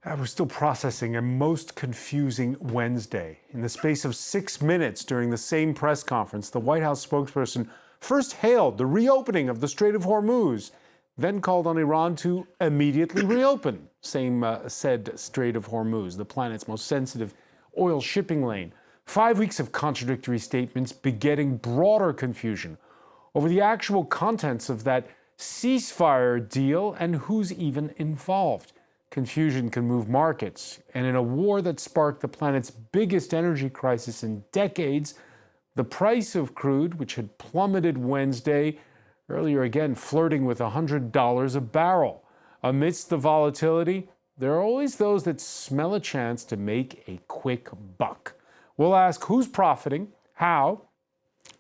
We're still processing a most confusing Wednesday. In the space of 6 minutes during the same press conference, the White House spokesperson first hailed the reopening of the Strait of Hormuz, then called on Iran to immediately reopen said Strait of Hormuz, the planet's most sensitive oil shipping lane. 5 weeks of contradictory statements begetting broader confusion over the actual contents of that ceasefire deal and who's even involved. Confusion can move markets, and in a war that sparked the planet's biggest energy crisis in decades, the price of crude, which had plummeted Wednesday, earlier again flirting with $100 a barrel. Amidst the volatility, there are always those that smell a chance to make a quick buck. We'll ask who's profiting, how,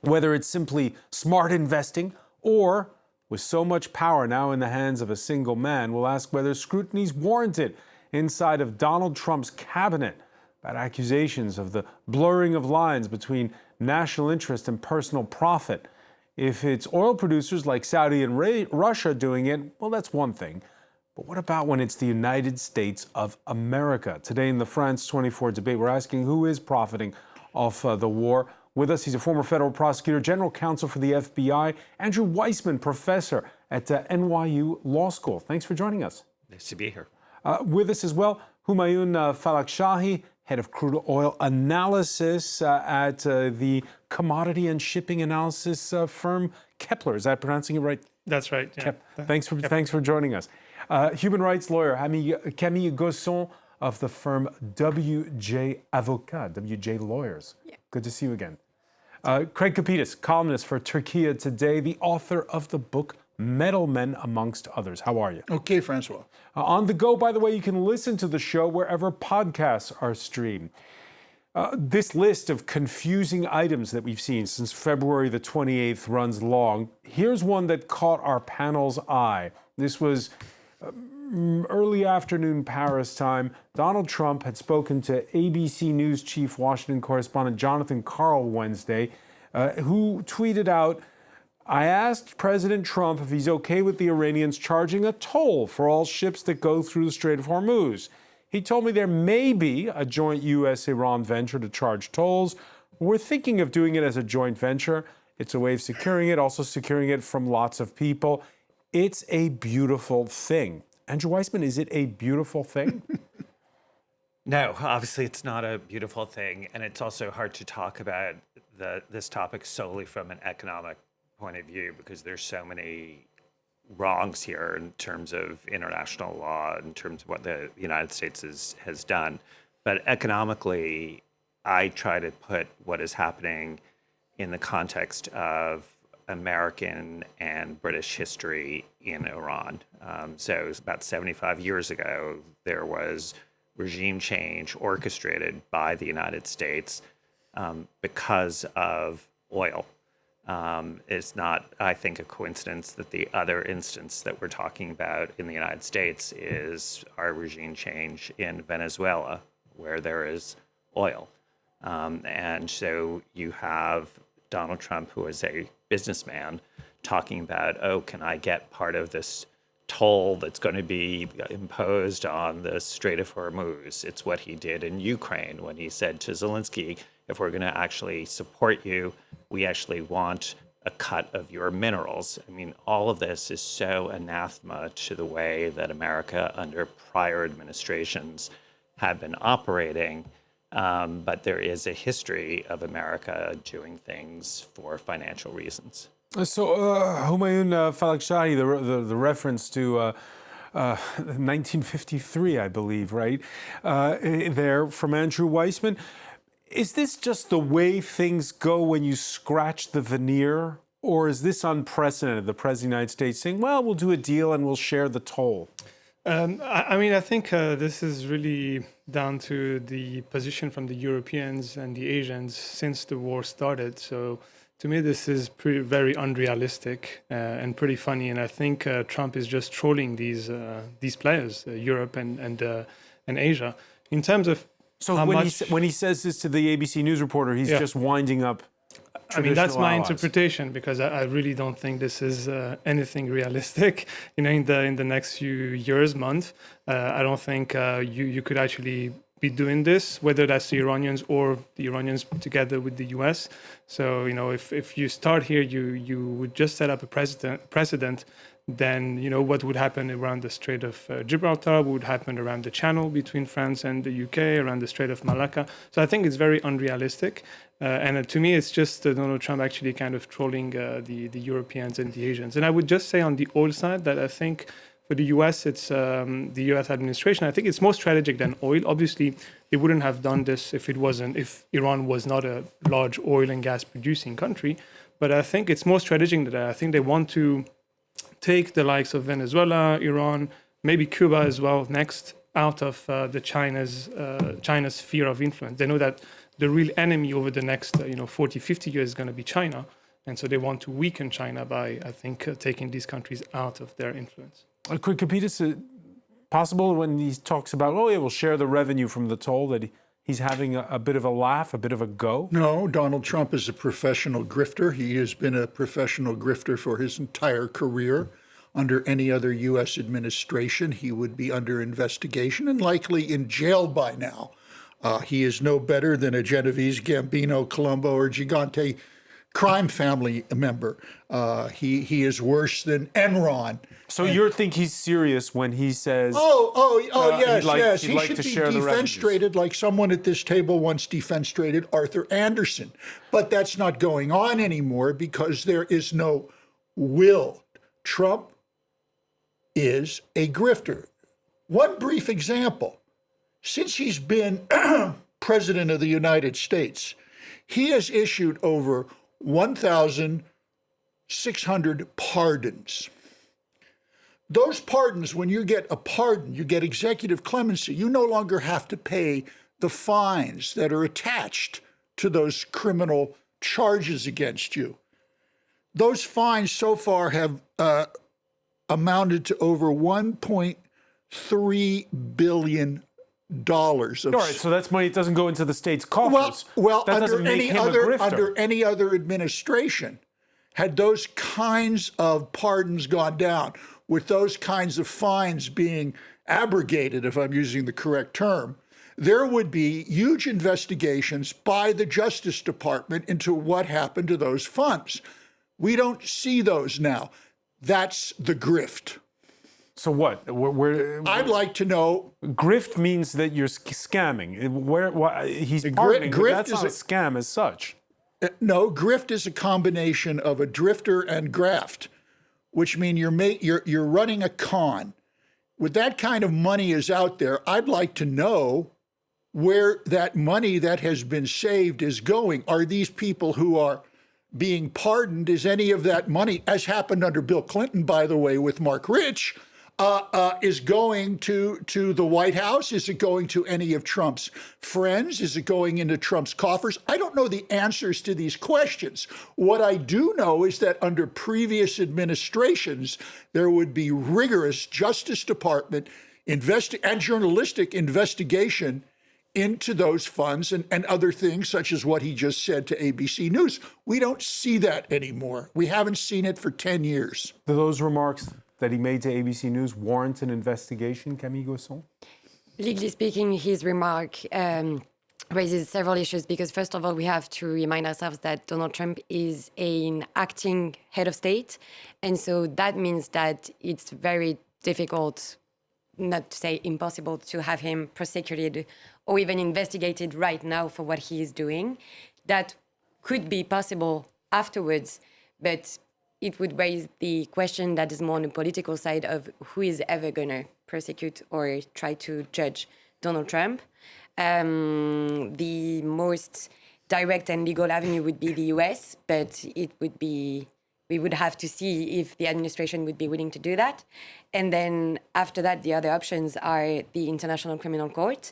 whether it's simply smart investing or, with so much power now in the hands of a single man, we'll ask whether scrutiny's warranted inside of Donald Trump's cabinet about accusations of the blurring of lines between national interest and personal profit. If it's oil producers like Saudi and Russia doing it, well, that's one thing. But what about when it's the United States of America? Today in the France 24 debate, we're asking who is profiting off the war. With us, he's a former federal prosecutor, general counsel for the FBI, Andrew Weissman, professor at NYU Law School. Thanks for joining us. Nice to be here. With us as well, Humayun Falakshahi, head of crude oil analysis at the commodity and shipping analysis firm Kepler. Is that pronouncing it right? That's right. Yeah. Thanks for joining us. Human rights lawyer Camille Gosson of the firm WJ Avocat, WJ Lawyers. Yeah. Good to see you again. Craig Kapitas, columnist for Turkey Today, the author of the book Metal Men, amongst others. How are you? Okay, Francois. On the go, by the way, you can listen to the show wherever podcasts are streamed. This list of confusing items that we've seen since February the 28th runs long. Here's one that caught our panel's eye. This was early afternoon Paris time. Donald Trump had spoken to ABC News chief Washington correspondent Jonathan Karl Wednesday, who tweeted out, "I asked President Trump if he's okay with the Iranians charging a toll for all ships that go through the Strait of Hormuz. He told me there may be a joint U.S.-Iran venture to charge tolls. We're thinking of doing it as a joint venture. It's a way of securing it, also securing it from lots of people. It's a beautiful thing." Andrew Weissman, is it a beautiful thing? No, obviously it's not a beautiful thing, and it's also hard to talk about this topic solely from an economic point of view because there's so many wrongs here in terms of international law, in terms of what the United States has done. But economically, I try to put what is happening in the context of American and British history in Iran. So about 75 years ago, there was regime change orchestrated by the United States because of oil. It's not, I think, a coincidence that the other instance that we're talking about in the United States is our regime change in Venezuela, where there is oil. And so you have Donald Trump, who is a businessman, talking about, oh, can I get part of this toll that's going to be imposed on the Strait of Hormuz? It's what he did in Ukraine when he said to Zelensky, if we're going to actually support you, we actually want a cut of your minerals. I mean, all of this is so anathema to the way that America under prior administrations had been operating. But there is a history of America doing things for financial reasons. So, Humayun Falakshahi, the reference to 1953, I believe, right? There from Andrew Weissman. Is this just the way things go when you scratch the veneer? Or is this unprecedented? The President of the United States saying, well, we'll do a deal and we'll share the toll. I think this is really down to the position from the Europeans and the Asians since the war started. So to me, this is very unrealistic and pretty funny. And I think Trump is just trolling these players, Europe and Asia, in terms of So when he says this to the ABC News reporter, he's just winding up I mean, that's my allies. interpretation, because I really don't think this is anything realistic. In the next few years, months, I don't think you could actually be doing this, whether that's the Iranians or the Iranians together with the U.S. So if you start here, you would just set up a precedent. Then what would happen around the Strait of Gibraltar, what would happen around the channel between France and the UK, around the Strait of Malacca. So I think it's very unrealistic. And to me, it's just Donald Trump actually kind of trolling the Europeans and the Asians. And I would just say on the oil side that I think for the US, it's the US administration. I think it's more strategic than oil. Obviously, they wouldn't have done this if Iran was not a large oil and gas producing country. But I think it's more strategic than that. I think they want to take the likes of Venezuela, Iran, maybe Cuba as well next out of the China's sphere of influence. They know that the real enemy over the next 40, 50 years is going to be China. And so they want to weaken China by, I think, taking these countries out of their influence. Could Kapidis, possible when he talks about, we'll share the revenue from the toll, that he's having a bit of a laugh, a bit of a go? No, Donald Trump is a professional grifter. He has been a professional grifter for his entire career. Under any other U.S. administration, he would be under investigation and likely in jail by now. He is no better than a Genovese, Gambino, Colombo, or Gigante crime family member. He is worse than Enron. So you think he's serious when he says... Yes. He'd He like should to be share the revenues. defenestrated like someone at this table once defenestrated Arthur Anderson. But that's not going on anymore because there is no will. Trump is a grifter. One brief example. Since he's been president of the United States, he has issued over 1,600 pardons. Those pardons, when you get a pardon, you get executive clemency. You no longer have to pay the fines that are attached to those criminal charges against you. Those fines so far have amounted to over $1.3 billion. All right, so that's money that doesn't go into the state's coffers. Well, that under any other administration, had those kinds of pardons gone down, with those kinds of fines being abrogated, if I'm using the correct term, there would be huge investigations by the Justice Department into what happened to those funds. We don't see those now. That's the grift. So what? I'd like to know. Grift means that you're scamming. He's pardoning, but that's not a scam as such. No, grift is a combination of a drifter and graft, which means you're running a con. With that kind of money is out there, I'd like to know where that money that has been saved is going. Are these people who are being pardoned, is any of that money, as happened under Bill Clinton, by the way, with Mark Rich, is going to the White House? Is it going to any of Trump's friends? Is it going into Trump's coffers? I don't know the answers to these questions. What I do know is that under previous administrations, there would be rigorous Justice Department and journalistic investigation into those funds and other things, such as what he just said to ABC News. We don't see that anymore. We haven't seen it for 10 years. Do those remarks that he made to ABC News warrant an investigation, Camille Gausson? Legally speaking, his remark raises several issues because, first of all, we have to remind ourselves that Donald Trump is an acting head of state. And so that means that it's very difficult, not to say impossible, to have him prosecuted or even investigated right now for what he is doing. That could be possible afterwards, but it would raise the question that is more on the political side of who is ever going to prosecute or try to judge Donald Trump. The most direct and legal avenue would be the US, but we would have to see if the administration would be willing to do that. And then after that, the other options are the International Criminal Court,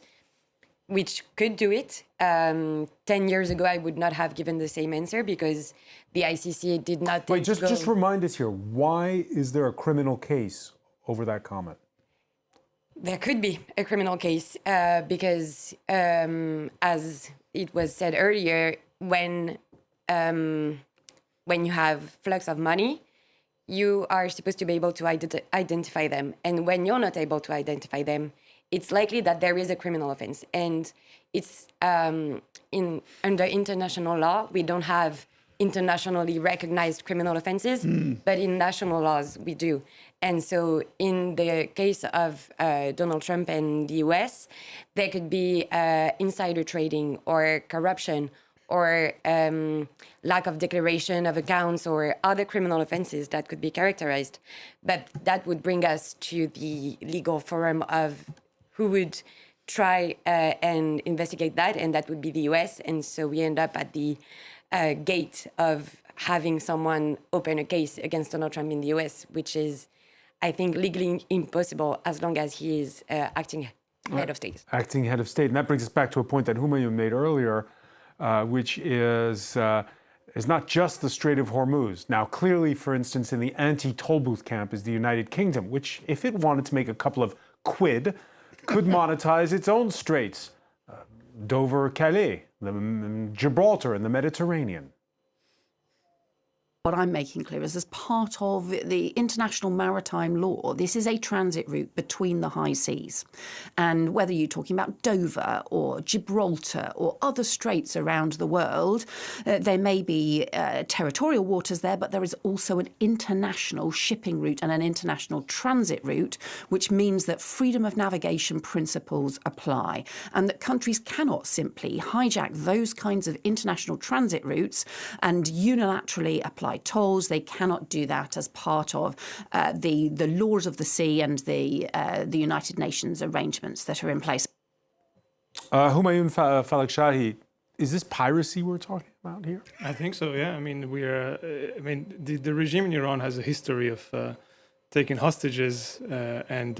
which could do it. 10 years ago, I would not have given the same answer because the ICC did not Wait, just remind us here, why is there a criminal case over that comment? There could be a criminal case because, as it was said earlier, when when you have flux of money, you are supposed to be able to identify them. And when you're not able to identify them, it's likely that there is a criminal offense. And it's under international law, we don't have internationally recognized criminal offenses, but in national laws, we do. And so in the case of Donald Trump and the US, there could be insider trading or corruption or lack of declaration of accounts or other criminal offenses that could be characterized. But that would bring us to the legal forum of who would try and investigate that, and that would be the US. And so we end up at the gate of having someone open a case against Donald Trump in the US, which is, I think, legally impossible as long as he is acting head of state. Acting head of state. And that brings us back to a point that Humayun made earlier, which is not just the Strait of Hormuz. Now, clearly, for instance, in the anti-toll booth camp is the United Kingdom, which, if it wanted to make a couple of quid, could monetize its own straits. Dover, Calais, Gibraltar, and the Mediterranean. What I'm making clear is, as part of the international maritime law, this is a transit route between the high seas. And whether you're talking about Dover or Gibraltar or other straits around the world, there may be territorial waters there, but there is also an international shipping route and an international transit route, which means that freedom of navigation principles apply and that countries cannot simply hijack those kinds of international transit routes and unilaterally apply tolls. They cannot do that as part of the laws of the sea and the United Nations arrangements that are in place. Humayun Falakshahi, is this piracy we're talking about here? I think so. Yeah. I mean, the regime in Iran has a history of taking hostages and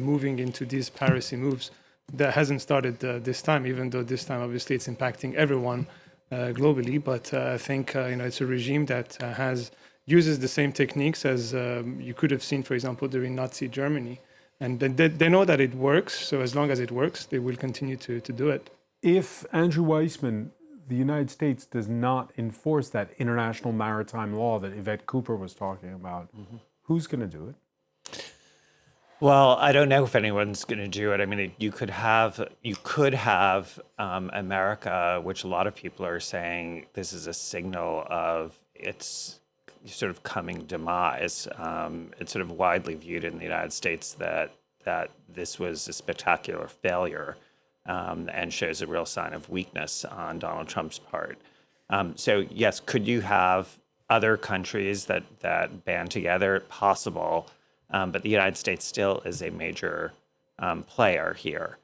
moving into these piracy moves. That hasn't started this time, even though this time obviously it's impacting everyone globally. But I think it's a regime that uses the same techniques as you could have seen, for example, during Nazi Germany. And they know that it works. So as long as it works, they will continue to do it. If Andrew Weissman, the United States, does not enforce that international maritime law that Yvette Cooper was talking about, who's going to do it? Well, I don't know if anyone's going to do it. I mean, you could have America, which a lot of people are saying this is a signal of its sort of coming demise. It's sort of widely viewed in the United States that this was a spectacular failure and shows a real sign of weakness on Donald Trump's part. So yes, could you have other countries that band together? Possible. But the United States still is a major player here.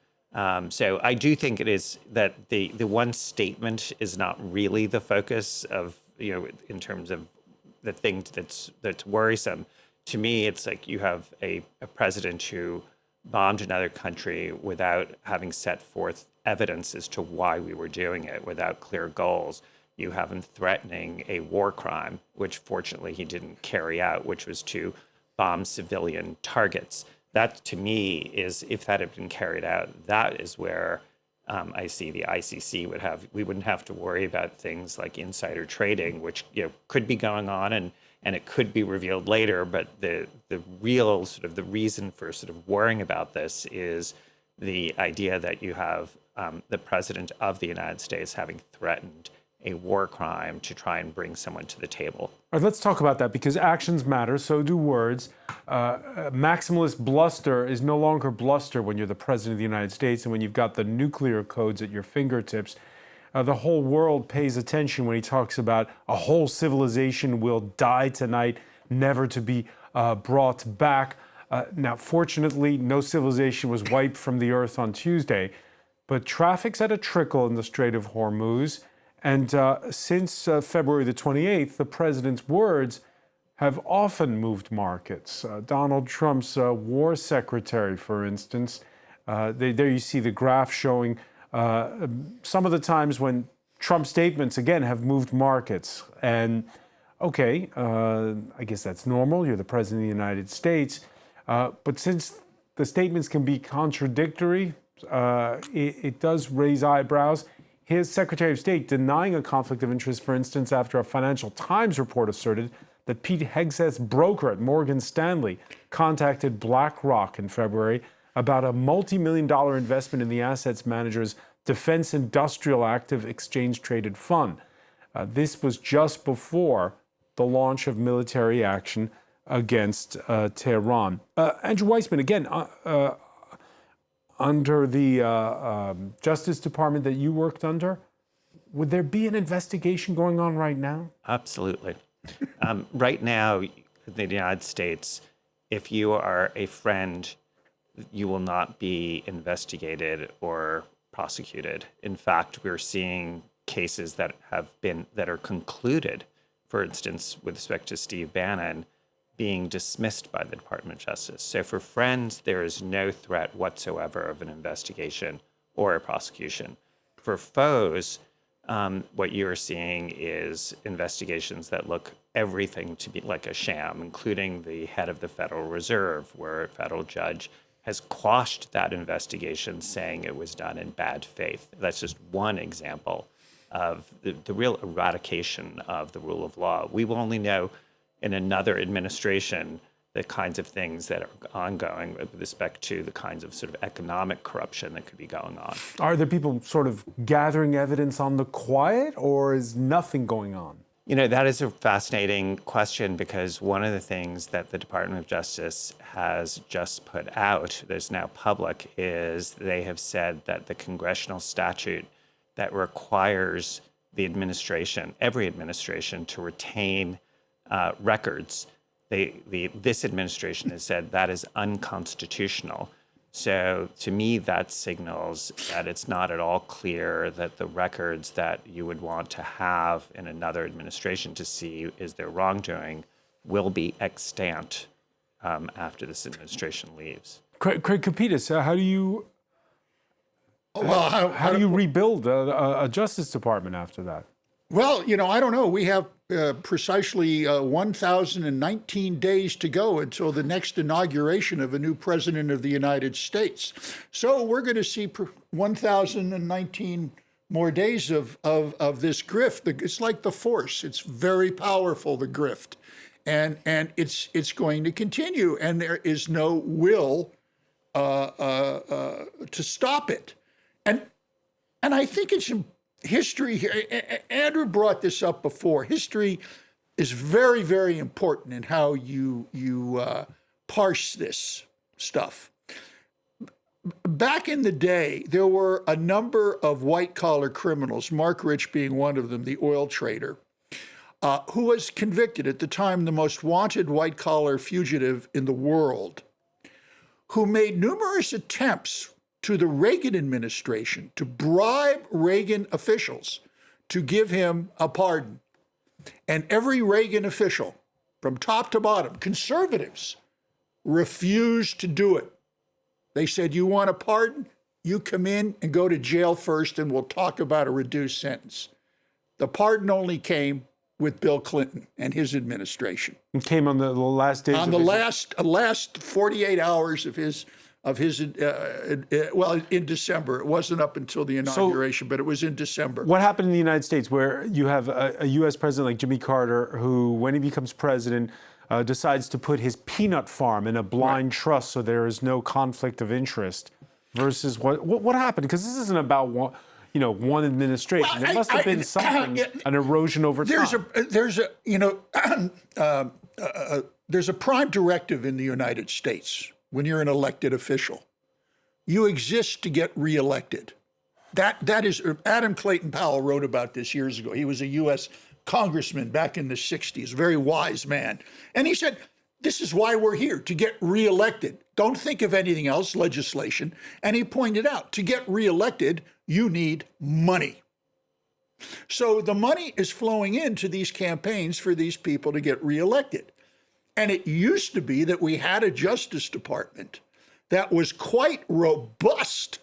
So I do think it is that the one statement is not really the focus of, in terms of the thing that's worrisome. To me, it's like you have a president who bombed another country without having set forth evidence as to why we were doing it, without clear goals. You have him threatening a war crime, which fortunately he didn't carry out, which was to bomb civilian targets. That, to me, is, if that had been carried out, that is where I see the ICC we wouldn't have to worry about things like insider trading, which could be going on and it could be revealed later. But the real sort of the reason for sort of worrying about this is the idea that you have the president of the United States having threatened a war crime to try and bring someone to the table. All right, let's talk about that, because actions matter, so do words. Maximalist bluster is no longer bluster when you're the president of the United States and when you've got the nuclear codes at your fingertips. The whole world pays attention when he talks about a whole civilization will die tonight, never to be brought back. Now, fortunately, no civilization was wiped from the earth on Tuesday, but traffic's at a trickle in the Strait of Hormuz. And since February the 28th, the president's words have often moved markets. Donald Trump's war secretary, for instance, there you see the graph showing some of the times when Trump statements, again, have moved markets. And okay, I guess that's normal. You're the president of the United States. But since the statements can be contradictory, it does raise eyebrows. his Secretary of State denying a conflict of interest, for instance, after a Financial Times report asserted that Pete Hegseth's broker at Morgan Stanley contacted BlackRock in February about a multi-million-dollar investment in the assets manager's Defense Industrial Active Exchange-Traded Fund. This was just before the launch of military action against Tehran. Andrew Weissman, again, under the Justice Department that you worked under, would there be an investigation going on right now? Absolutely. Right now, in the United States, if you are a friend, you will not be investigated or prosecuted. In fact, we're seeing cases that are concluded, for instance, with respect to Steve Bannon, being dismissed by the Department of Justice. So for friends, there is no threat whatsoever of an investigation or a prosecution. For foes, what you're seeing is investigations that look everything to be like a sham, including the head of the Federal Reserve, where a federal judge has quashed that investigation, saying it was done in bad faith. That's just one example of the real eradication of the rule of law. We will only know in another administration the kinds of things that are ongoing with respect to the kinds of sort of economic corruption that could be going on. Are there people sort of gathering evidence on the quiet, or is nothing going on? You know, that is a fascinating question, because one of the things that the Department of Justice has just put out that's now public is they have said that the congressional statute that requires the administration, every administration, to retain records, this administration has said that is unconstitutional. So to me, that signals that it's not at all clear that the records that you would want to have in another administration to see is there wrongdoing will be extant after this administration leaves. Craig Kapitas, how do you how do you rebuild a Justice Department after that? Well, you know, I don't know. We have precisely 1,019 days to go until the next inauguration of a new president of the United States. So we're going to see 1,019 more days of this grift. It's like the Force. It's very powerful, the grift. And it's going to continue. And there is no will to stop it. And I think it's history here. Andrew brought this up before. History is very, very important in how you parse this stuff. Back in the day, there were a number of white-collar criminals, Mark Rich being one of them, the oil trader, who was convicted, at the time the most wanted white-collar fugitive in the world, who made numerous attempts to the Reagan administration to bribe Reagan officials to give him a pardon. And every Reagan official, from top to bottom, conservatives, refused to do it. They said, you want a pardon? You come in and go to jail first, and we'll talk about a reduced sentence. The pardon only came with Bill Clinton and his administration. It came on the last days. On the last 48 hours of his well, in December. It wasn't up until the inauguration, but it was in December. What happened in the United States, where you have a U.S. president like Jimmy Carter, who, when he becomes president, decides to put his peanut farm in a blind trust so there is no conflict of interest, versus what happened? Because this isn't about one administration. Well, there must have been something, an erosion over time. There's a prime directive in the United States. When you're an elected official, you exist to get reelected. That is, Adam Clayton Powell wrote about this years ago. He was a U.S. congressman back in the 60s, a very wise man. And he said, this is why we're here, to get reelected. Don't think of anything else, legislation. And he pointed out, to get reelected, you need money. So the money is flowing into these campaigns for these people to get reelected. And it used to be that we had a Justice Department that was quite robust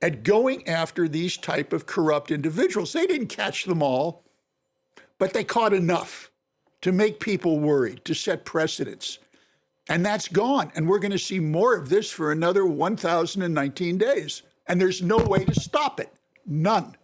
at going after these type of corrupt individuals. They didn't catch them all, but they caught enough to make people worried, to set precedents. And that's gone. And we're going to see more of this for another 1,019 days. And there's no way to stop it. None.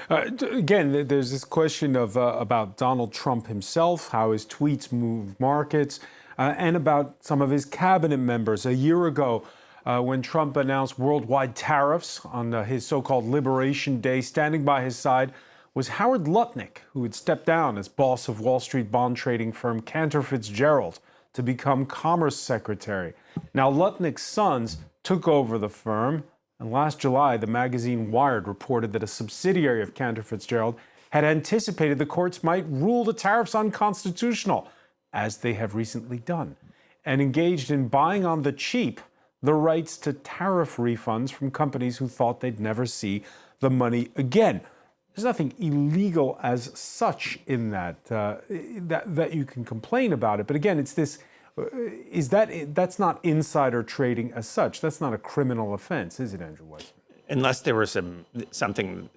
Again, there's this question of about Donald Trump himself, how his tweets move markets, and about some of his cabinet members. A year ago, when Trump announced worldwide tariffs on his so-called Liberation Day, standing by his side was Howard Lutnick, who had stepped down as boss of Wall Street bond trading firm Cantor Fitzgerald to become Commerce Secretary. Now, Lutnick's sons took over the firm. And last July, the magazine Wired reported that a subsidiary of Cantor Fitzgerald had anticipated the courts might rule the tariffs unconstitutional, as they have recently done, and engaged in buying on the cheap the rights to tariff refunds from companies who thought they'd never see the money again. There's nothing illegal as such in that that you can complain about it. But again, it's this. That's not insider trading as such. That's not a criminal offense, is it, Andrew Weissman? Unless there was something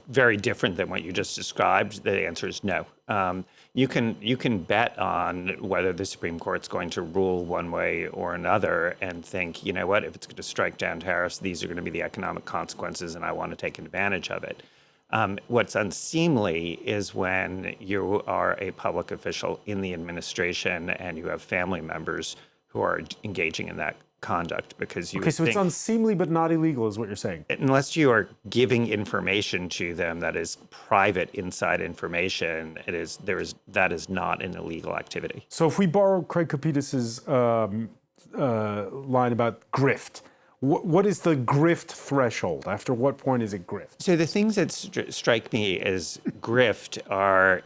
very different than what you just described, the answer is no. You can bet on whether the Supreme Court's going to rule one way or another and think, you know what, if it's going to strike down tariffs, these are going to be the economic consequences, and I want to take advantage of it. What's unseemly is when you are a public official in the administration and you have family members who are engaging in that conduct, because you so it's unseemly but not illegal is what you're saying. Unless you are giving information to them that is private inside information, that is not an illegal activity. So if we borrow Craig Capitas's line about grift, what is the grift threshold? After what point is it grift? So the things that strike me as grift are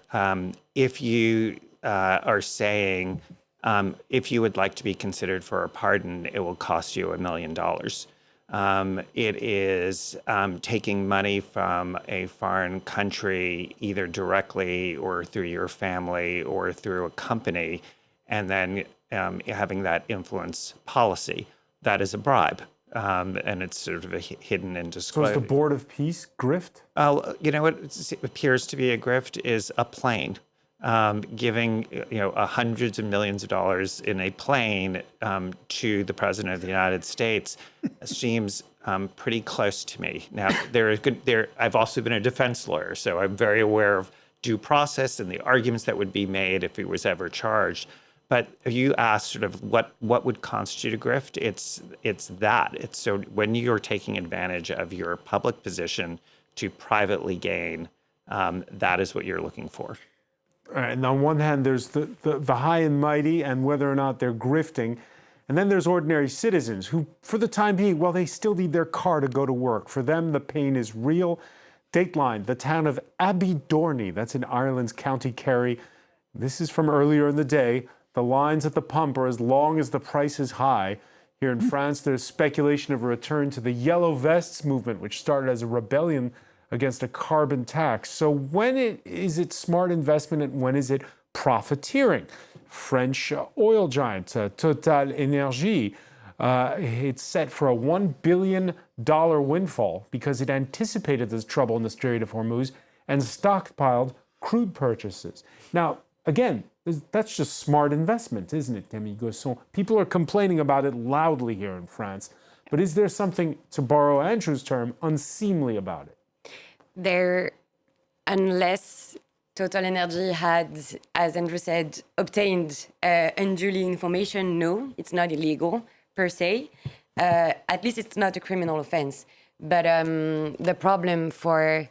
if you are saying, if you would like to be considered for a pardon, it will cost you $1 million. It is taking money from a foreign country, either directly or through your family or through a company, and then having that influence policy. That is a bribe. And it's sort of a hidden and disclosed. So is the Board of Peace grift? You know what appears to be a grift is a plane. Giving hundreds of millions of dollars in a plane to the President of the United States seems pretty close to me. Now, I've also been a defense lawyer, so I'm very aware of due process and the arguments that would be made if he was ever charged. But you asked sort of what would constitute a grift. It's that. It's so when you're taking advantage of your public position to privately gain, that is what you're looking for. And on one hand, there's the high and mighty and whether or not they're grifting. And then there's ordinary citizens who, for the time being, well, they still need their car to go to work. For them, the pain is real. Dateline, the town of Abbeydorney, that's in Ireland's County Kerry. This is from earlier in the day. The lines at the pump are as long as the price is high. Here in France, there's speculation of a return to the Yellow Vests movement, which started as a rebellion against a carbon tax. So when is it smart investment and when is it profiteering? French oil giant Total Energy, it's set for a $1 billion windfall because it anticipated this trouble in the Strait of Hormuz and stockpiled crude purchases. Now, again, that's just smart investment, isn't it, Camille Gosson? People are complaining about it loudly here in France. But is there something, to borrow Andrew's term, unseemly about it? Unless Total Energy had, as Andrew said, obtained unduly information, no, it's not illegal per se. At least it's not a criminal offense. But the problem for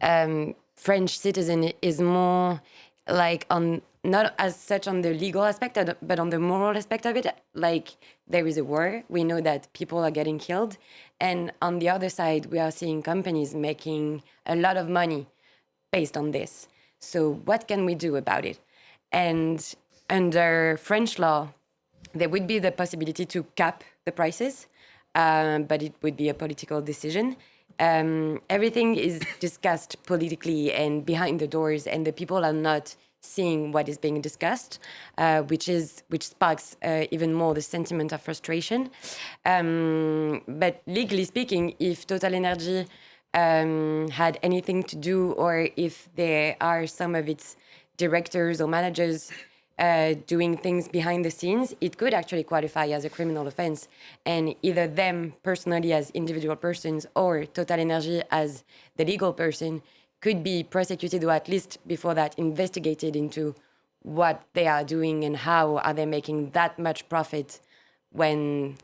French citizen is more like not as such on the legal aspect, but on the moral aspect of it. Like, there is a war. We know that people are getting killed. And on the other side, we are seeing companies making a lot of money based on this. So what can we do about it? And under French law, there would be the possibility to cap the prices, but it would be a political decision. Everything is discussed politically and behind the doors, and the people are not seeing what is being discussed, which sparks even more the sentiment of frustration. But legally speaking, if Total Energy had anything to do, or if there are some of its directors or managers doing things behind the scenes, it could actually qualify as a criminal offense. And either them personally as individual persons or Total Energy as the legal person could be prosecuted, or at least before that investigated into what they are doing and how are they making that much profit when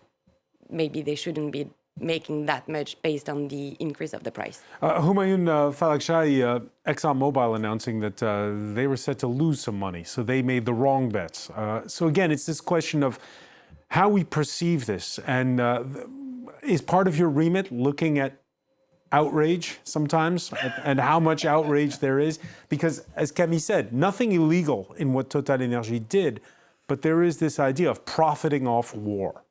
maybe they shouldn't be making that much based on the increase of the price. Humayun Falakhshai, ExxonMobil announcing that they were set to lose some money, so they made the wrong bets. So again, it's this question of how we perceive this, and is part of your remit looking at outrage sometimes and how much outrage there is? Because as Camille said, nothing illegal in what TotalEnergies did, but there is this idea of profiting off war.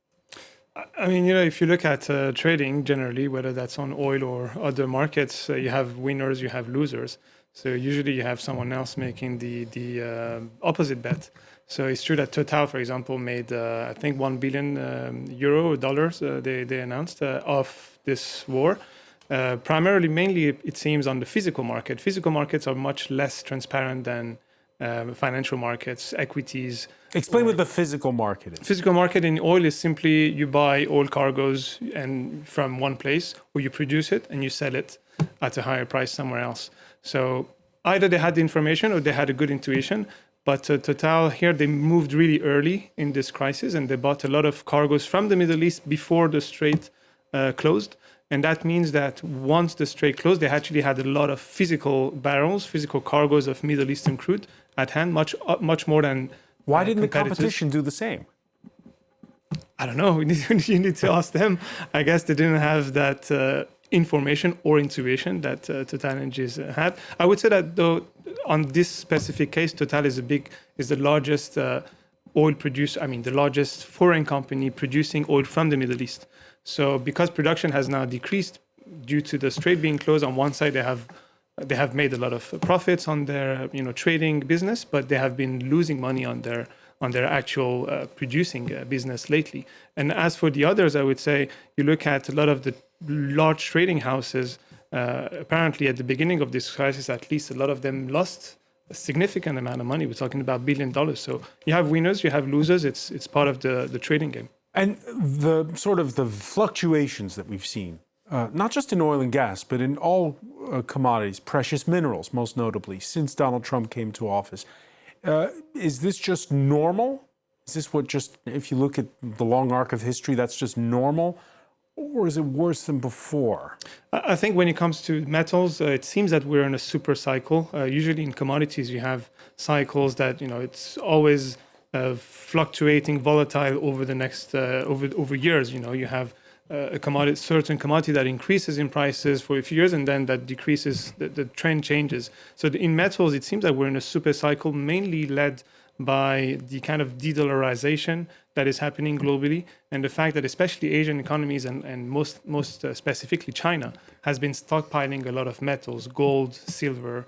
I mean, if you look at trading generally, whether that's on oil or other markets, you have winners, you have losers. So usually you have someone else making the opposite bet. So it's true that Total, for example, made, I think, 1 billion euro or dollars, they announced, of this war. Primarily, mainly, it seems, on the physical market. Physical markets are much less transparent than financial markets, equities. Explain what the physical market is. Physical market in oil is simply you buy oil cargoes and from one place, or you produce it and you sell it at a higher price somewhere else. So either they had the information or they had a good intuition. But Total here, they moved really early in this crisis and they bought a lot of cargoes from the Middle East before the Strait closed. And that means that once the Strait closed, they actually had a lot of physical barrels, physical cargoes of Middle Eastern crude at hand, much more than Why didn't the competition do the same? I don't know. You need to ask them. I guess they didn't have that information or intuition that TotalEnergies had. I would say that though, on this specific case, Total is the largest oil producer. I mean, the largest foreign company producing oil from the Middle East. So because production has now decreased due to the Strait being closed, on one side they have made a lot of profits on their trading business, but they have been losing money on their actual producing business lately. And as for the others, I would say you look at a lot of the large trading houses. Apparently, at the beginning of this crisis, at least a lot of them lost a significant amount of money. We're talking about $1 billion. So you have winners, you have losers. It's part of the trading game. And the sort of the fluctuations that we've seen, not just in oil and gas, but in all commodities, precious minerals, most notably, since Donald Trump came to office. Is this just normal? Is this what just, if you look at the long arc of history, that's just normal? Or is it worse than before? I think when it comes to metals, it seems that we're in a super cycle. Usually in commodities, you have cycles that, it's always fluctuating, volatile over the next over years. You have a certain commodity that increases in prices for a few years and then that decreases. The trend changes. So in metals, it seems that we're in a super cycle, mainly led by the kind of de-dollarization that is happening globally, and the fact that especially Asian economies and most specifically China has been stockpiling a lot of metals, gold, silver,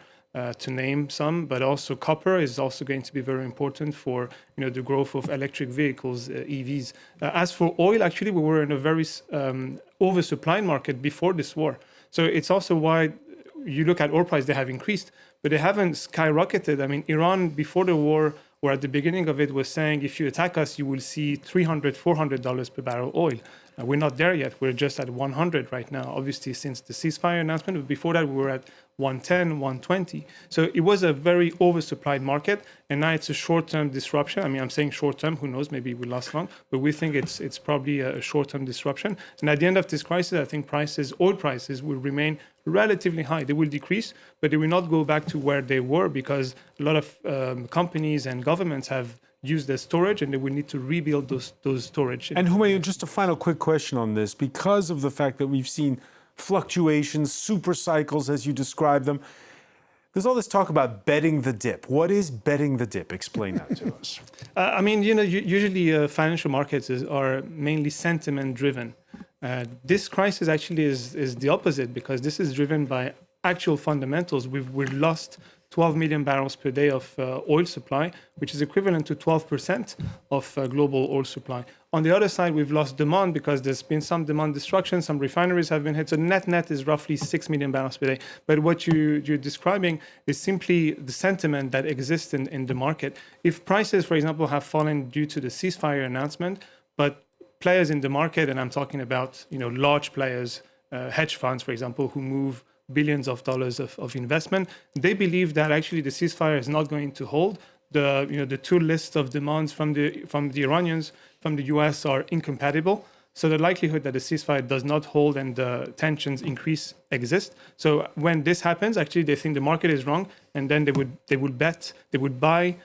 to name some, but also copper is also going to be very important for the growth of electric vehicles, EVs. As for oil, actually, we were in a very oversupplied market before this war. So it's also why you look at oil price, they have increased, but they haven't skyrocketed. I mean, Iran before the war, or at the beginning of it, was saying if you attack us, you will see $300, $400 per barrel oil. We're not there yet. We're just at 100 right now, obviously, since the ceasefire announcement. But before that, we were at 110, 120. So it was a very oversupplied market, and now it's a short-term disruption. I mean, I'm saying short-term, who knows, maybe it will last long, but we think it's probably a short-term disruption. And at the end of this crisis, I think oil prices will remain relatively high. They will decrease, but they will not go back to where they were because a lot of companies and governments have used their storage and they will need to rebuild those storage. And Humayun, just a final quick question on this. Because of the fact that we've seen fluctuations, super cycles, as you describe them, there's all this talk about betting the dip. What is betting the dip? Explain that to us. I mean, usually financial markets are mainly sentiment driven. This crisis actually is the opposite because this is driven by actual fundamentals. We've lost 12 million barrels per day of oil supply, which is equivalent to 12% of global oil supply. On the other side, we've lost demand because there's been some demand destruction, some refineries have been hit. So net is roughly 6 million barrels per day. But what you're describing is simply the sentiment that exists in the market. If prices, for example, have fallen due to the ceasefire announcement, but players in the market, and I'm talking about large players, hedge funds, for example, who move billions of dollars of investment. They believe that actually the ceasefire is not going to hold. The two lists of demands from the Iranians, from the US are incompatible. So the likelihood that the ceasefire does not hold and the tensions increase exists. So when this happens, actually they think the market is wrong, and then they would buy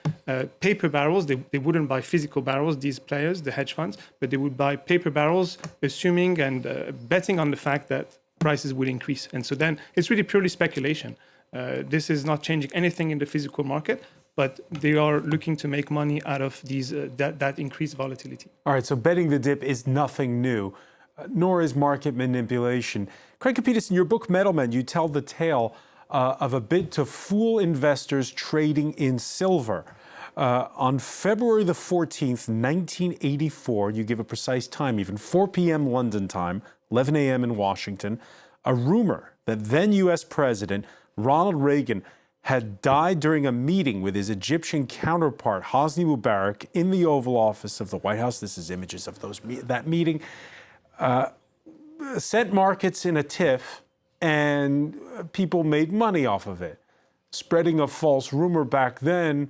paper barrels. They wouldn't buy physical barrels, these players, the hedge funds, but they would buy paper barrels, assuming and betting on the fact that prices would increase. And so then it's really purely speculation. This is not changing anything in the physical market, but they are looking to make money out of these that increased volatility. All right, so betting the dip is nothing new, nor is market manipulation. Craig Peterson, your book Metalmen, you tell the tale of a bid to fool investors trading in silver. On February the 14th, 1984, you give a precise time, even 4 p.m. London time, 11 a.m. in Washington, a rumor that then U.S. President Ronald Reagan had died during a meeting with his Egyptian counterpart, Hosni Mubarak, in the Oval Office of the White House. This is images of that meeting. Sent markets in a tiff, and people made money off of it. Spreading a false rumor back then,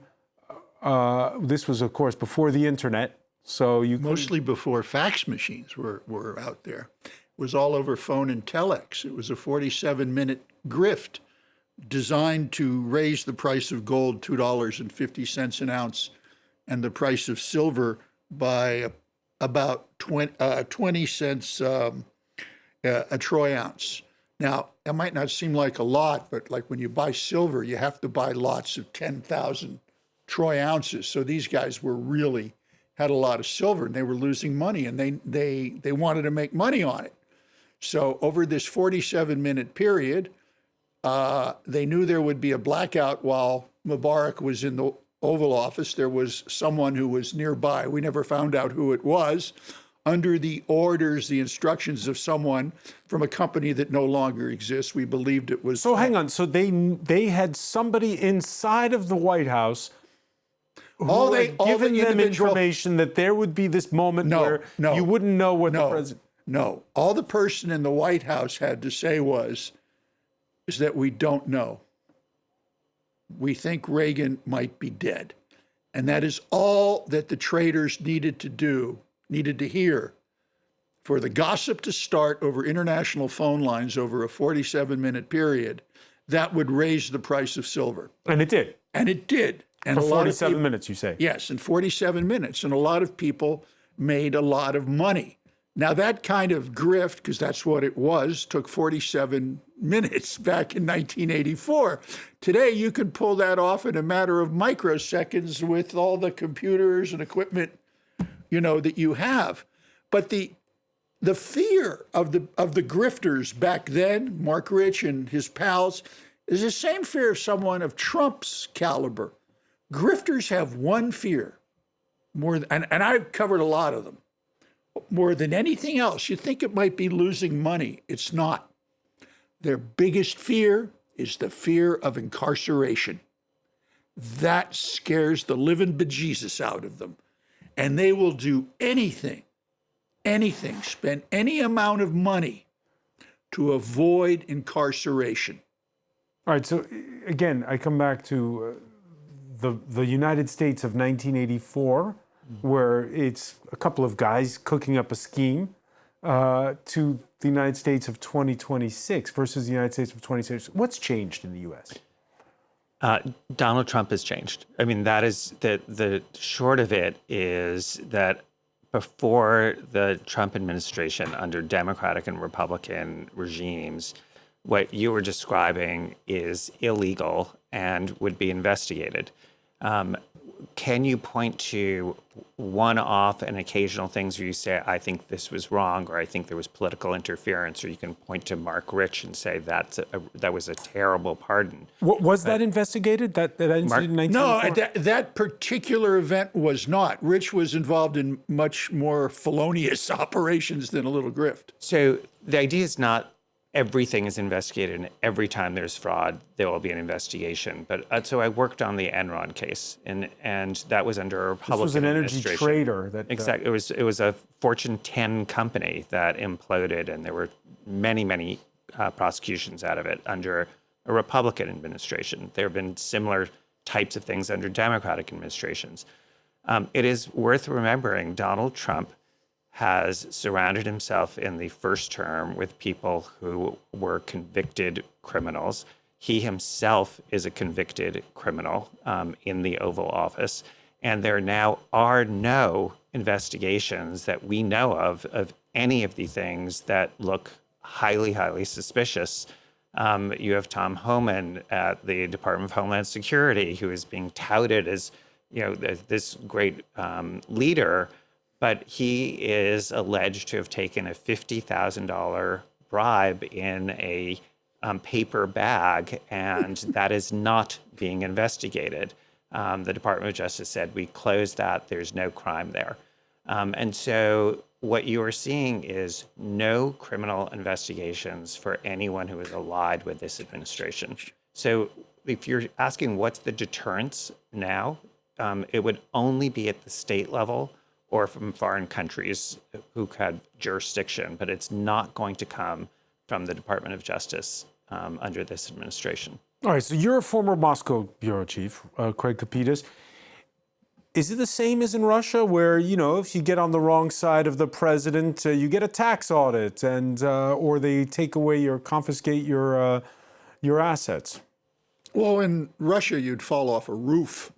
this was, of course, before the internet, so you mostly before fax machines were out there. It was all over phone and telex. It was a 47-minute grift designed to raise the price of gold $2.50 an ounce and the price of silver by about 20 cents a troy ounce. Now, that might not seem like a lot, but like when you buy silver, you have to buy lots of 10,000 troy ounces. So these guys had a lot of silver, and they were losing money, and they wanted to make money on it. So over this 47-minute period, they knew there would be a blackout while Mubarak was in the Oval Office. There was someone who was nearby. We never found out who it was. Under the orders, the instructions of someone from a company that no longer exists, we believed it was. So hang on. So they had somebody inside of the White House who had given them information that there would be this moment where you wouldn't know what the president. No. All the person in the White House had to say is that we don't know. We think Reagan might be dead. And that is all that the traders needed to hear for the gossip to start over international phone lines over a 47-minute period. That would raise the price of silver. And it did. And it did. And for 47 minutes, you say? Yes, in 47 minutes. And a lot of people made a lot of money. Now, that kind of grift, because that's what it was, took 47 minutes back in 1984. Today, you can pull that off in a matter of microseconds with all the computers and equipment, that you have. But the fear of the grifters back then, Mark Rich and his pals, is the same fear of someone of Trump's caliber. Grifters have one fear, and I've covered a lot of them. More than anything else, you think it might be losing money. It's not. Their biggest fear is the fear of incarceration. That scares the living bejesus out of them. And they will do anything, spend any amount of money to avoid incarceration. All right, so again, I come back to the United States of 1984, where it's a couple of guys cooking up a scheme, to the United States of 2026 versus the United States of 2026. What's changed in the U.S.? Donald Trump has changed. I mean, that is the short of it is that before the Trump administration, under Democratic and Republican regimes, what you were describing is illegal and would be investigated. Can you point to one-off and occasional things where you say, I think this was wrong, or I think there was political interference, or you can point to Mark Rich and say that was a terrible pardon? Was that investigated, that incident in 1984? No, that particular event was not. Rich was involved in much more felonious operations than a little grift. So the idea is not everything is investigated, and every time there's fraud, there will be an investigation. But so I worked on the Enron case, and that was under a Republican This was an energy administration. trader. Exactly. It was a Fortune 10 company that imploded, and there were many prosecutions out of it under a Republican administration. There have been similar types of things under Democratic administrations. It is worth remembering Donald Trump has surrounded himself in the first term with people who were convicted criminals. He himself is a convicted criminal in the Oval Office. And there now are no investigations that we know of any of the things that look highly, highly suspicious. You have Tom Homan at the Department of Homeland Security, who is being touted as, this great leader, but he is alleged to have taken a $50,000 bribe in a paper bag, and that is not being investigated. The Department of Justice said, we closed that, there's no crime there. And so what you are seeing is no criminal investigations for anyone who is allied with this administration. So if you're asking what's the deterrence now, it would only be at the state level or from foreign countries who had jurisdiction, but it's not going to come from the Department of Justice under this administration. All right, so you're a former Moscow bureau chief, Craig Kapitas. Is it the same as in Russia, where, if you get on the wrong side of the president, you get a tax audit, and or they take away or confiscate your assets? Well, in Russia, you'd fall off a roof.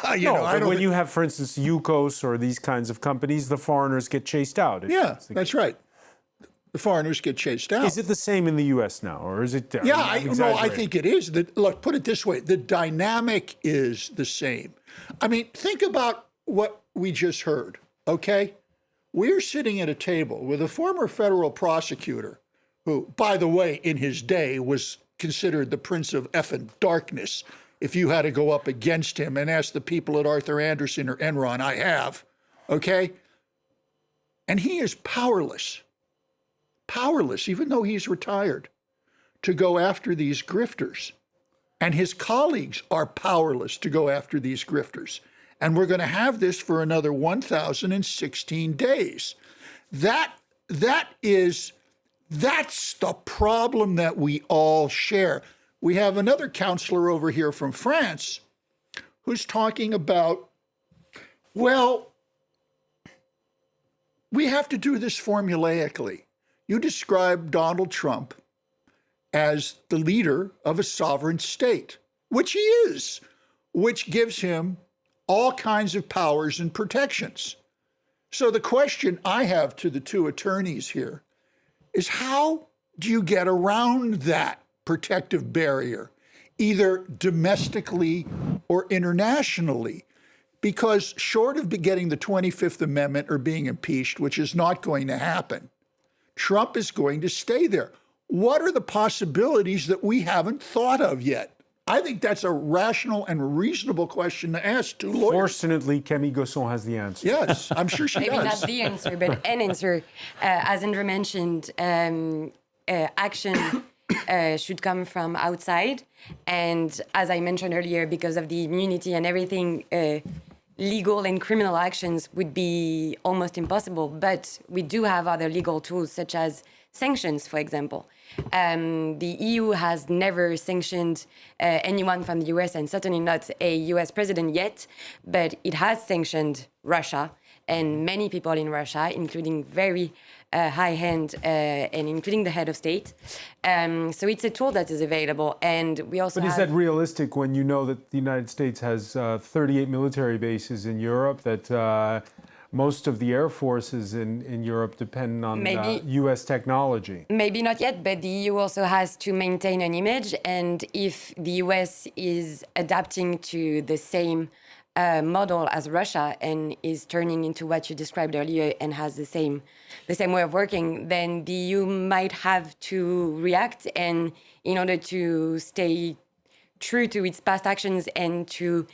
When you have, for instance, Yukos or these kinds of companies, the foreigners get chased out. That's right. The foreigners get chased out. Is it the same in the U.S. now, or is it? I think it is. Look, put it this way: the dynamic is the same. I mean, think about what we just heard. Okay, we're sitting at a table with a former federal prosecutor, who, by the way, in his day was considered the Prince of effing darkness. If you had to go up against him and ask the people at Arthur Andersen or Enron, I have. Okay, and he is powerless, even though he's retired, to go after these grifters. And his colleagues are powerless to go after these grifters. And we're going to have this for another 1,016 days. That's the problem that we all share. We have another counselor over here from France who's talking about, well, we have to do this formulaically. You describe Donald Trump as the leader of a sovereign state, which he is, which gives him all kinds of powers and protections. So the question I have to the two attorneys here is, how do you get around that protective barrier, either domestically or internationally? Because short of getting the 25th Amendment or being impeached, which is not going to happen, Trump is going to stay there. What are the possibilities that we haven't thought of yet? I think that's a rational and reasonable question to ask two lawyers. Fortunately, Camille Gosson has the answer. Yes, I'm sure she Maybe does. not the answer, but an answer. As Andrew mentioned, action should come from outside. And as I mentioned earlier, because of the immunity and everything, legal and criminal actions would be almost impossible. But we do have other legal tools, such as sanctions, for example. The EU has never sanctioned anyone from the US, and certainly not a US president yet, but it has sanctioned Russia and many people in Russia, including very high-hand and including the head of state. So it's a tool that is available, and we also But is that realistic when you know that the United States has 38 military bases in Europe, that most of the air forces in Europe depend on U.S. technology? Maybe not yet, but the EU also has to maintain an image. And if the US is adapting to the same model as Russia and is turning into what you described earlier and has the same way of working, then the EU might have to react. And in order to stay true to its past actions and to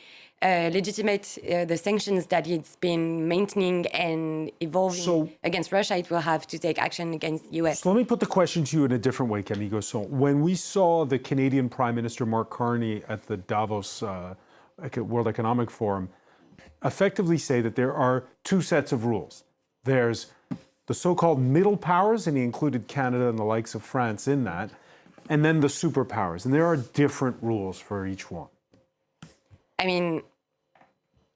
legitimate the sanctions that it's been maintaining and evolving against Russia, it will have to take action against the US. So let me put the question to you in a different way, Camille Gosson. When we saw the Canadian Prime Minister Mark Carney at the Davos World Economic Forum effectively say that there are two sets of rules. There's the so-called middle powers, and he included Canada and the likes of France in that, and then the superpowers. And there are different rules for each one. I mean,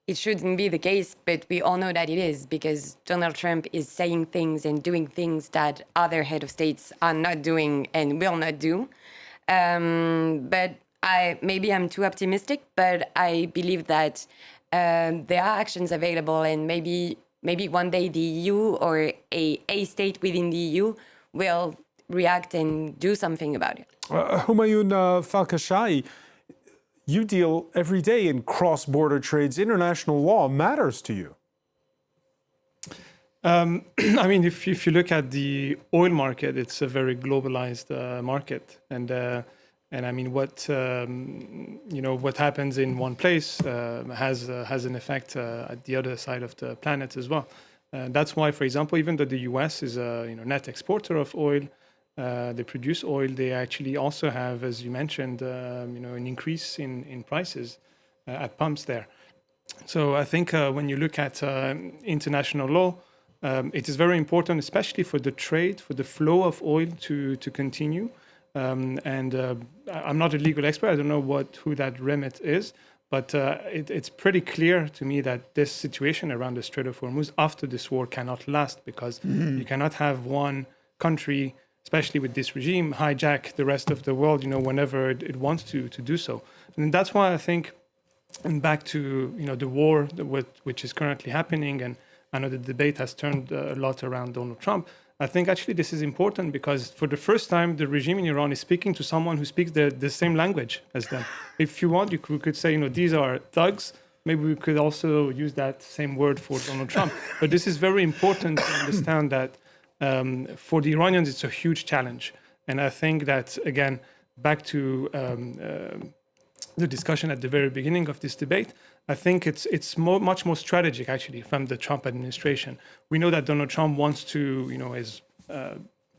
it shouldn't be the case, but we all know that it is, because Donald Trump is saying things and doing things that other head of states are not doing and will not do. But maybe I'm too optimistic, but I believe that there are actions available, and maybe one day the EU or a state within the EU will react and do something about it. Humayun Falkashai, you deal every day in cross-border trades. International law matters to you. I mean, if you look at the oil market, it's a very globalized market, and I mean, what happens in one place has an effect at the other side of the planet as well. That's why, for example, even though the U.S. is a net exporter of oil, they produce oil. They actually also have, as you mentioned, an increase in prices at pumps there. So I think when you look at international law, it is very important, especially for the trade, for the flow of oil to continue. I'm not a legal expert. I don't know who that remit is, but it's pretty clear to me that this situation around the Strait of Hormuz after this war cannot last, because you cannot have one country, especially with this regime, hijack the rest of the world, whenever it wants to do so. And that's why I think, and back to the war which is currently happening, and I know the debate has turned a lot around Donald Trump. I think actually this is important, because for the first time, the regime in Iran is speaking to someone who speaks the same language as them. If you want, we could say, these are thugs. Maybe we could also use that same word for Donald Trump. But this is very important to understand that for the Iranians, it's a huge challenge. And I think that, again, back to the discussion at the very beginning of this debate, I think it's much more strategic, actually, from the Trump administration. We know that Donald Trump wants to,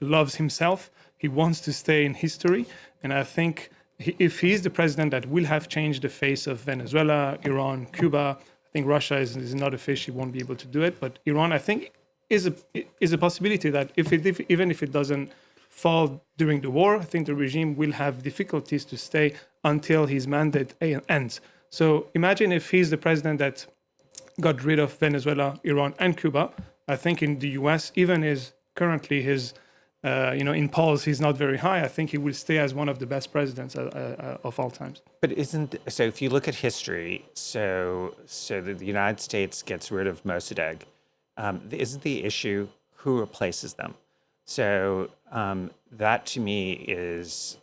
loves himself. He wants to stay in history. And I think if he's the president that will have changed the face of Venezuela, Iran, Cuba, I think Russia is not a fish. He won't be able to do it. But Iran, I think, is a possibility that even if it doesn't fall during the war, I think the regime will have difficulties to stay until his mandate ends. So imagine if he's the president that got rid of Venezuela, Iran, and Cuba. I think in the U.S., even currently his in polls, he's not very high. I think he will stay as one of the best presidents of all times. But if you look at history, so the United States gets rid of Mossadegh, isn't the issue who replaces them? So that to me is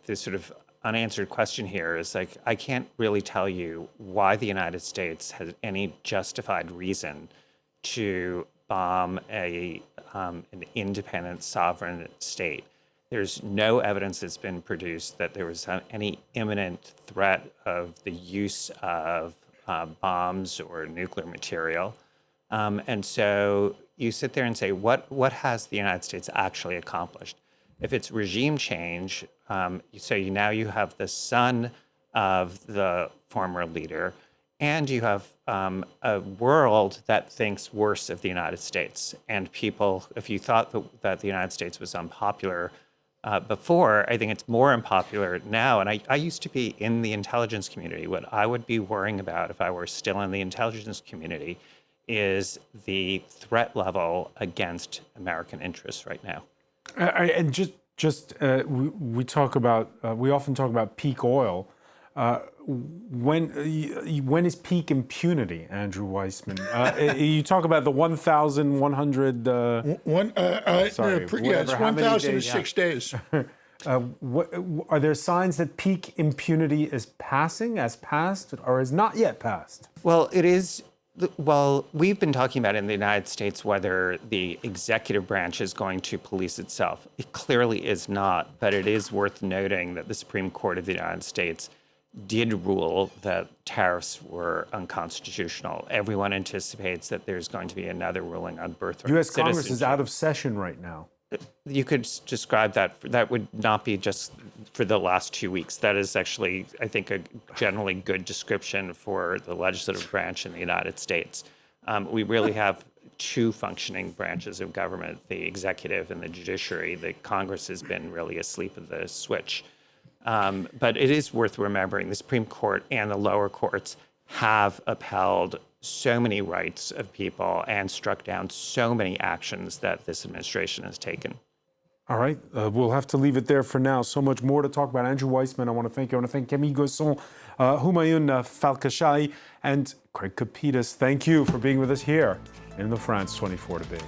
the sort of unanswered question here is like, I can't really tell you why the United States has any justified reason to bomb an independent sovereign state. There's no evidence that's been produced that there was any imminent threat of the use of bombs or nuclear material. And so you sit there and say, what has the United States actually accomplished? If it's regime change, so now you have the son of the former leader, and you have a world that thinks worse of the United States. And people, if you thought that the United States was unpopular before, I think it's more unpopular now. And I used to be in the intelligence community. What I would be worrying about if I were still in the intelligence community is the threat level against American interests right now. And we often talk about peak oil. When is peak impunity, Andrew Weissman? You talk about the 1,100. It's 1,006 days. Are there signs that peak impunity is has passed, or is not yet passed? Well, it is. Well, we've been talking about in the United States whether the executive branch is going to police itself. It clearly is not, but it is worth noting that the Supreme Court of the United States did rule that tariffs were unconstitutional. Everyone anticipates that there's going to be another ruling on birthright. U.S. Congress is out of session right now. You could describe that. That would not be just for the last 2 weeks. That is actually, I think, a generally good description for the legislative branch in the United States. We really have two functioning branches of government, the executive and the judiciary. The Congress has been really asleep at the switch. But it is worth remembering the Supreme Court and the lower courts have upheld so many rights of people and struck down so many actions that this administration has taken. All right, we'll have to leave it there for now. So much more to talk about. Andrew Weissman, I want to thank you. I want to thank Camille Gosson, Humayun Falkashai, and Craig Kapitas. Thank you for being with us here in the France 24 debate.